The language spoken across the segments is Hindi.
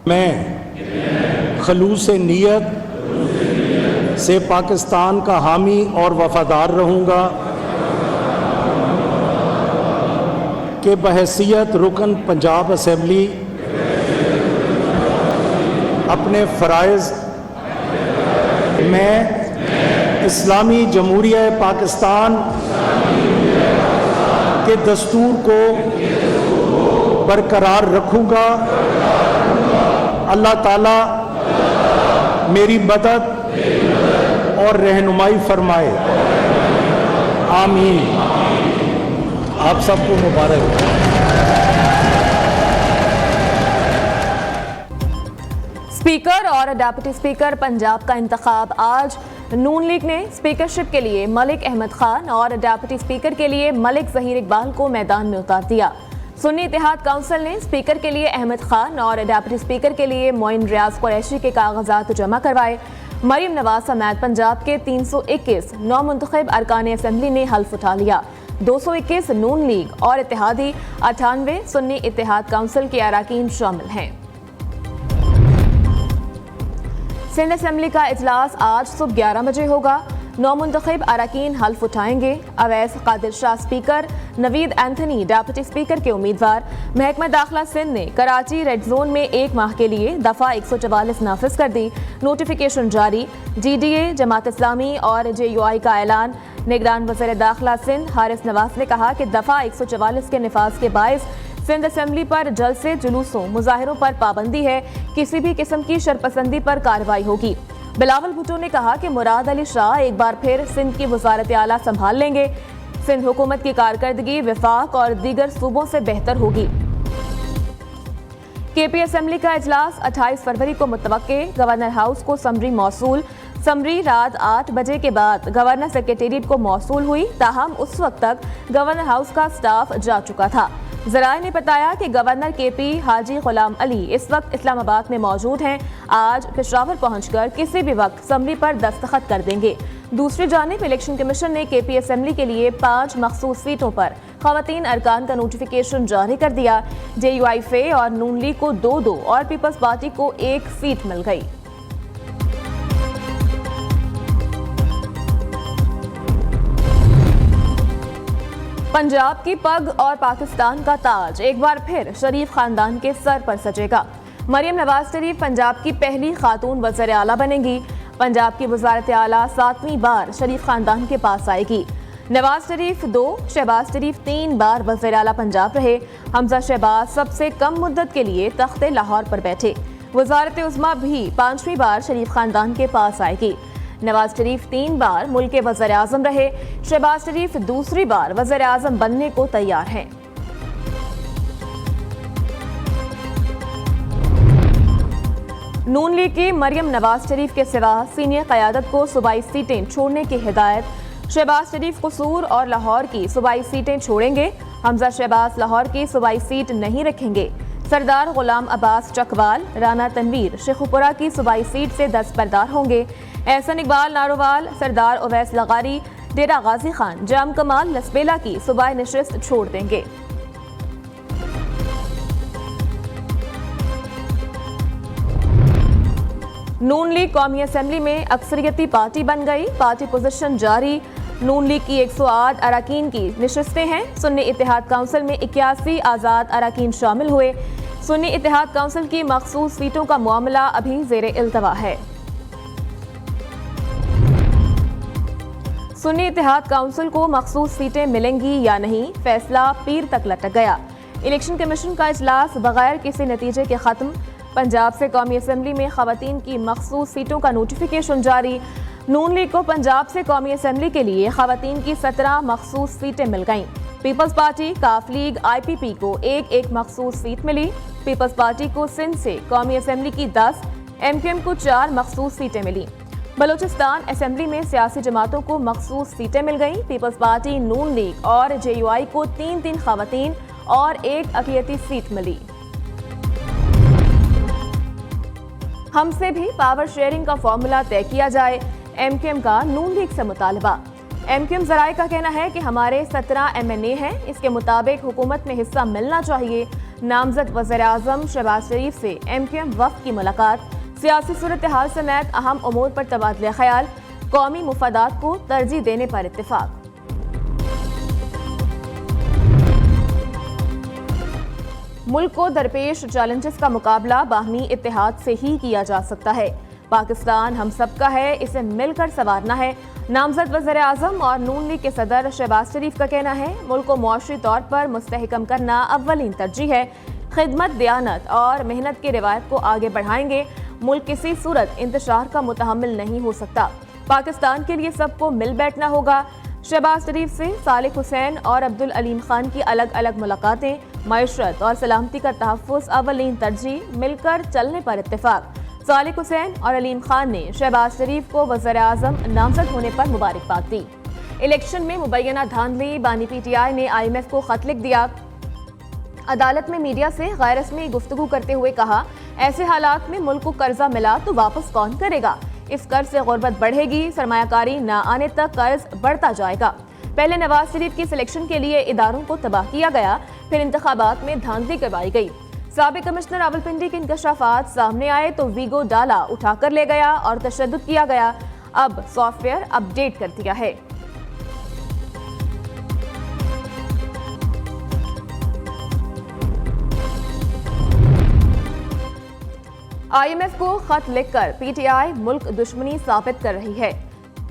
मैं खलूस नीयत से पाकिस्तान का हामी और वफादार रहूँगा कि बहैसियत रुकन पंजाब असम्बली अपने फ़राइज़ मैं इस्लामी जमहूरिया पाकिस्तान के दस्तूर को बरकरार रखूँगा। अल्लाह ताला मेरी मदद और रहनुमाई फरमाए। आमीन। आप सबको मुबारक। स्पीकर और डिप्टी स्पीकर पंजाब का इंतखाब आज। नून लीग ने स्पीकरशिप के लिए मलिक अहमद खान और डिप्टी स्पीकर के लिए मलिक ज़हीर इकबाल को मैदान में उतार दिया। सुन्नी इत्तेहाद काउंसिल ने स्पीकर के लिए अहमद खान और डिप्टी स्पीकर के लिए मोइन रियाज कुरैशी के कागजात जमा करवाए। मरीम नवाज समेत पंजाब के 321 नौमुंतखब अरकान असम्बली ने हल्फ उठा लिया। 221 नून लीग और इत्तेहादी 98 सुन्नी इत्तेहाद काउंसिल के अरकान शामिल हैं। सिंध असम्बली का इजलास आज सुबह 11 बजे होगा। नौमुंतखब अरकान हल्फ उठाएंगे। Awais Qadir Shah speaker, Naveed Anthony deputy speaker के उम्मीदवार। महकमा दाखिला सिंध ने कराची रेड जोन में 1 माह के लिए दफ़ा 144 नाफिज कर दी। नोटिफिकेशन जारी। GDA, जमात इस्लामी और JUI का ऐलान। निगरान वज़ीर दाखिला सिंध हारिस नवाज ने कहा कि दफ़ा 144 के निफाज के बायस सिंध असम्बली पर जलसे, जुलूसों, मुजाहिरों पर पाबंदी है। किसी भी किस्म की शरपसंदी पर कार्रवाई होगी। बिलावल भुट्टो ने कहा कि मुराद अली शाह एक बार फिर सिंध की वज़ारत आला संभाल लेंगे। सिंध हुकूमत की कारकर्दगी वफाक और दीगर सूबों से बेहतर होगी। KP असम्बली का इजलास 28 फरवरी को मुतवक्के। गवर्नर हाउस को समरी मौसूल। समरी रात 8 बजे के बाद गवर्नर सेक्रेटेरिएट को मौसूल हुई। ताहम उस वक्त तक गवर्नर हाउस का स्टाफ जा चुका था। ज़राए ने बताया कि गवर्नर KP हाजी गुलाम अली इस वक्त इस्लामाबाद में मौजूद हैं। आज पेशावर पहुंचकर किसी भी वक्त समरी पर दस्तखत कर देंगे। दूसरी जानिब इलेक्शन कमीशन ने KP असम्बली के लिए 5 मखसूस सीटों पर ख़वातीन अरकान का नोटिफिकेशन जारी कर दिया। JUI फे और नून लीग को 2-2 और पीपल्स पार्टी को 1 सीट मिल गई। पंजाब की पग और पाकिस्तान का ताज एक बार फिर शरीफ खानदान के सर पर सजेगा। मरीम नवाज शरीफ पंजाब की पहली खातून वज़ीर आला बनेंगी। पंजाब की वज़ारत आला 7वीं बार शरीफ खानदान के पास आएगी। नवाज शरीफ 2, शहबाज शरीफ 3 बार वज़ीर आला पंजाब रहे। हमजा शहबाज सबसे कम मुद्दत के लिए तख्ते लाहौर पर बैठे। वज़ारत उज़्मा भी 5वीं बार शरीफ खानदान के पास आएगी। नवाज शरीफ 3 बार मुल्क के वज़ीर आज़म रहे। शहबाज शरीफ दूसरी बार वज़ीर आज़म बनने को तैयार हैं। नून लीग की मरियम नवाज शरीफ के सिवा सीनियर क़यादत को सूबाई सीटें छोड़ने की हिदायत। शहबाज शरीफ कसूर और लाहौर की सूबाई सीटें छोड़ेंगे। हमजा शहबाज लाहौर की सूबाई सीट नहीं रखेंगे। सरदार गुलाम अब्बास चकवाल, राना तनवीर शेखुपुरा की सूबाई सीट से दस्तबरदार होंगे। एहसन इकबाल नारोवाल, सरदार उवैस लगारी, डेरा गाजी खान, जाम कमाल लसबेला की सूबाई नशिस्त छोड़ देंगे। नून लीग कौमी असम्बली में अक्सरियती पार्टी बन गई। पार्टी पोजीशन जारी। नून लीग की 108 अरकान की नशिस्तें हैं। सुन्नी इत्तेहाद काउंसिल में 81 आज़ाद अरकान शामिल हुए। सुन्नी इत्तेहाद काउंसिल की मखसूस सीटों का मामला अभी ज़ेरे इल्तवा है। सुन्नी इत्तेहाद काउंसिल को मखसूस सीटें मिलेंगी या नहीं, फैसला पीर तक लटक गया। इलेक्शन कमीशन का इजलास बगैर किसी नतीजे के खत्म। पंजाब से कौमी असम्बली में ख़वातीन की मखसूस सीटों का नोटिफिकेशन जारी। नून लीग को पंजाब से कौमी असम्बली के लिए ख़वातीन की 17 मखसूस सीटें मिल गईं। पीपल्स पार्टी, काफ लीग, IPP को 1-1 मखसूस सीट मिली। पीपल्स पार्टी को सिंध से कौमी असम्बली की 10, MQM को 4 मखसूस सीटें मिली। बलूचिस्तान असम्बली में सियासी जमातों को मखसूस सीटें मिल गईं। पीपल्स पार्टी, नून लीग और JUI को 3-3 ख़वातीन और 1 अक़लियती सीट मिली। हमसे भी पावर शेयरिंग का फॉर्मूला तय किया जाए, MQM का नून लीग से मुतालबा। MQM ज़राए का कहना है कि हमारे 17 MNA हैं, इसके मुताबिक हुकूमत में हिस्सा मिलना चाहिए। नामजद वज़ीर-ए-आज़म शहबाज शरीफ से MQM वफ़द की मुलाकात, सियासी सूरत हाल समेत अहम उमूर पर तबादला ख्याल, कौमी मुफादात को तरजीह देने पर इत्तेफाक। मुल्क को दरपेश चैलेंजेस का मुकाबला बाहमी इत्तेहाद से ही किया जा सकता है। पाकिस्तान हम सबका है, इसे मिलकर संवारना है। नामजद वज़ीर-ए-आज़म और नून लीग के सदर शहबाज शरीफ का कहना है, मुल्क को मुआशी तौर पर मुस्तहकम करना अव्वलीन तरजीह है। खिदमत, दयानत और मेहनत की रिवायत को आगे बढ़ाएंगे। मुल्क किसी सूरत इंतशार का मुतहम्मिल नहीं हो सकता। पाकिस्तान के लिए सबको मिल बैठना होगा। शहबाज शरीफ से सालिक हुसैन और अब्दुल अलीम खान की अलग अलग मुलाकातें, मईशत और सलामती का तहफ़्फ़ुज़ अव्वलीन तरजीह, मिलकर चलने पर इत्तेफाक। सालिक हुसैन और अलीम खान ने शहबाज शरीफ को वज़ीर-ए-आज़म नामजद होने पर मुबारकबाद दी। इलेक्शन में मुबैना धांधली, बानी PTI ने IMF को खत लिख दिया। अदालत में मीडिया से गैर रस्मी गुफ्तगू करते हुए कहा, ऐसे हालात में मुल्क को कर्जा मिला तो वापस कौन करेगा? इस कर्ज से गुर्बत बढ़ेगी, सरमायाकारी न आने तक कर्ज बढ़ता जाएगा। पहले नवाज शरीफ की सिलेक्शन के लिए इदारों को तबाह किया गया, फिर इंतखाबात में धांधली करवाई गई। साबिक कमिश्नर रावलपिंडी के इंकशाफात सामने आए तो वीगो डाला उठाकर ले गया और तशद्दुद किया गया। अब सॉफ्टवेयर अपडेट कर दिया है। IMF को खत लिखकर PTI मुल्क दुश्मनी साबित कर रही है।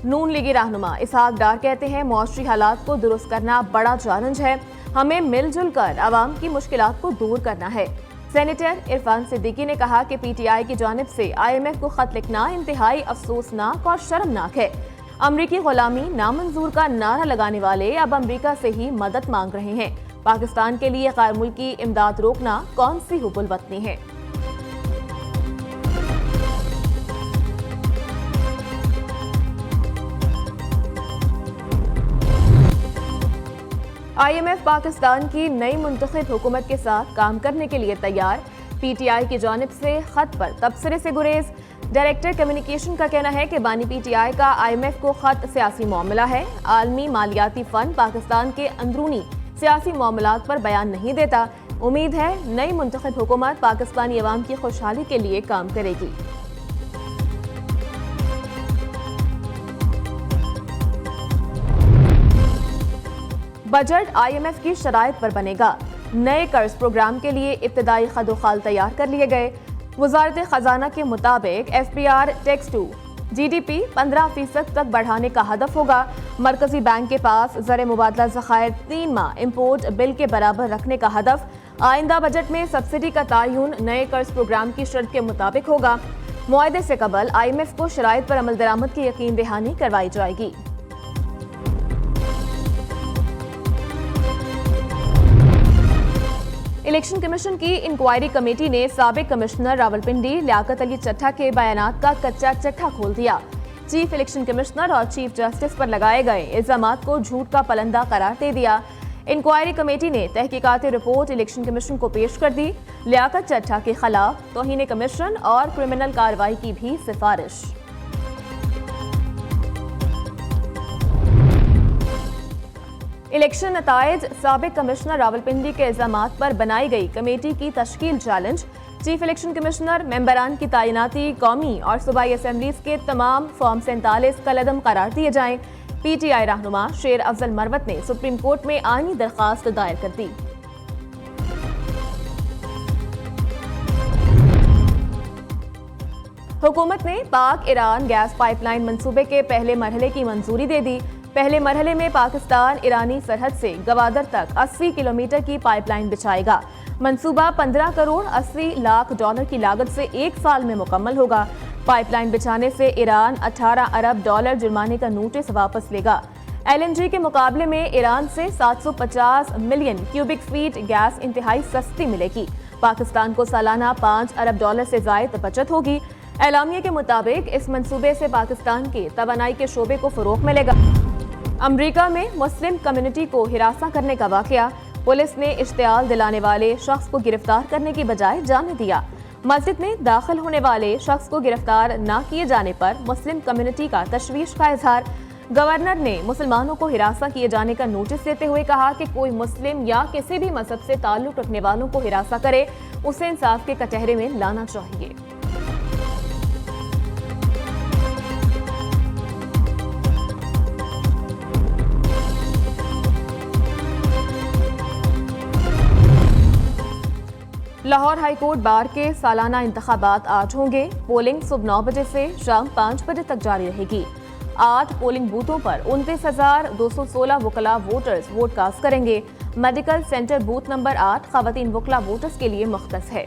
नून लीगी रहनुमा इसहाक डार कहते हैं, मुआशी हालात को दुरुस्त करना बड़ा चैलेंज है, हमें मिलजुल कर आवाम की मुश्किलात को दूर करना है। सेनेटर इरफान सिद्दीकी ने कहा कि PTI की जानिब से IMF को खत लिखना इंतहाई अफसोसनाक और शर्मनाक है। अमरीकी गुलामी नामंजूर का नारा लगाने वाले अब अमरीका से ही मदद मांग रहे हैं। पाकिस्तान के लिए गैर मुल्की इमदाद रोकना कौन सी हुबुल वतनी है? IMF पाकिस्तान की नई मुंतखब हुकूमत के साथ काम करने के लिए तैयार। PTI की जानिब से खत पर तबसरे से गुरेज। डायरेक्टर कम्युनिकेशन का कहना है कि बानी PTI का IMF को खत सियासी मामला है। आलमी मालियाती फंड पाकिस्तान के अंदरूनी सियासी मामलात पर बयान नहीं देता। उम्मीद है नई मुंतखब हुकूमत पाकिस्तानी अवाम की खुशहाली के लिए काम करेगी। बजट IMF की शराइत पर बनेगा। नए कर्ज प्रोग्राम के लिए इब्तदाई खदोखाल तैयार कर लिए गए। वजारत खजाना के मुताबिक FPR टैक्स टू GDP 15% तक बढ़ाने का हदफ होगा। मरकजी बैंक के पास ज़र मुबादला ज़खायर 3 माह इम्पोर्ट बिल के बराबर रखने का हदफ। आइंदा बजट में सब्सिडी का तयन नए कर्ज प्रोग्राम की शर्त के मुताबिक होगा। मुआहदे से कबल IMF को शराइत पर अमल दरामद की यकीन दहानी करवाई जाएगी। इलेक्शन कमीशन की इंक्वायरी कमेटी ने साबिक कमिश्नर रावलपिंडी लियाकत अली चट्टा के बयानात का कच्चा चट्टा खोल दिया। चीफ इलेक्शन कमिश्नर और चीफ जस्टिस पर लगाए गए इल्जामात को झूठ का पलंदा करार दे दिया। इंक्वायरी कमेटी ने तहकीकाती रिपोर्ट इलेक्शन कमीशन को पेश कर दी। लियाकत चट्टा के खिलाफ तौहीन कमीशन और क्रिमिनल कार्रवाई की भी सिफारिश। इलेक्शन नताइज साबिक कमिश्नर रावलपिंडी के इल्जामात पर बनाई गई कमेटी की तश्कील चैलेंज। चीफ इलेक्शन कमिश्नर मेंबरान की तैनाती कौमी और सूबाई असेंबलीज के तमाम फॉर्म 47 कलअदम करार दिए जाएं। PTI रहनुमा शेर अफजल मरवत ने सुप्रीम कोर्ट में आईनी दरखास्त दायर कर दी। हुकूमत ने पाक ईरान गैस पाइपलाइन मंसूबे के पहले मरहले की मंजूरी दे दी। पहले मरहले में पाकिस्तान ईरानी सरहद से गवादर तक 80 किलोमीटर की पाइपलाइन बिछाएगा। मंसूबा 15 करोड़ 80 लाख डॉलर की लागत से 1 साल में मुकम्मल होगा। पाइपलाइन बिछाने से ईरान 18 अरब डॉलर जुर्माने का नोटिस वापस लेगा। LNG के मुकाबले में ईरान से 750 मिलियन क्यूबिक फीट गैस इंतहाई सस्ती मिलेगी। पाकिस्तान को सालाना 5 अरब डॉलर से ज़ायद बचत होगी। एलामिया के मुताबिक इस मंसूबे से पाकिस्तान के तवानाई के शोबे को फरोग मिलेगा। अमरीका में मुस्लिम कम्युनिटी को हिरासा करने का वाकया, पुलिस ने इश्तियाल दिलाने वाले शख्स को गिरफ्तार करने की बजाय जाने दिया। मस्जिद में दाखिल होने वाले शख्स को गिरफ्तार न किए जाने पर मुस्लिम कम्युनिटी का तशवीश का इजहार। गवर्नर ने मुसलमानों को हिरासा किए जाने का नोटिस देते हुए कहा कि कोई मुस्लिम या किसी भी मजहब से ताल्लुक रखने वालों को हिरासा करे, उसे इंसाफ के कटहरे में लाना चाहिए। लाहौर हाईकोर्ट बार के सालाना इंतखाबात आज होंगे। पोलिंग सुबह 9 बजे से शाम 5 बजे तक जारी रहेगी। 8 पोलिंग बूथों पर 29,216 वकला वोटर्स वोट कास्ट करेंगे। मेडिकल सेंटर बूथ नंबर 8 खवातीन वकला वोटर्स के लिए मुख्तस है।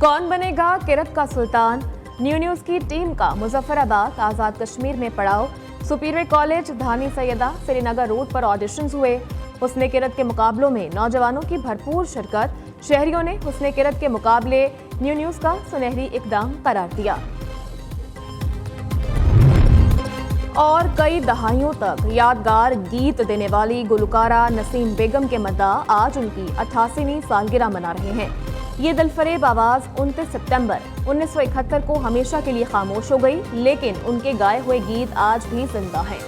कौन बनेगा किरत का सुल्तान? न्यू न्यूज की टीम का मुजफ्फराबाद आजाद कश्मीर में पड़ाव। सुपीरियर कॉलेज धानी सैयदा श्रीनगर रोड पर ऑडिशंस हुए। हुस्ने किरत के मुकाबलों में नौजवानों की भरपूर शिरकत। शहरियों ने हुस्ने किरत के मुकाबले न्यू न्यूज का सुनहरी इकदाम करार दिया। और कई दहाइयों तक यादगार गीत देने वाली गुलकारा नसीम बेगम के मद्दा आज उनकी 88वीं सालगिरह मना रहे हैं। ये दिलफरेब आवाज 29 सितंबर 1971 को हमेशा के लिए खामोश हो गई, लेकिन उनके गाए हुए गीत आज भी जिंदा हैं।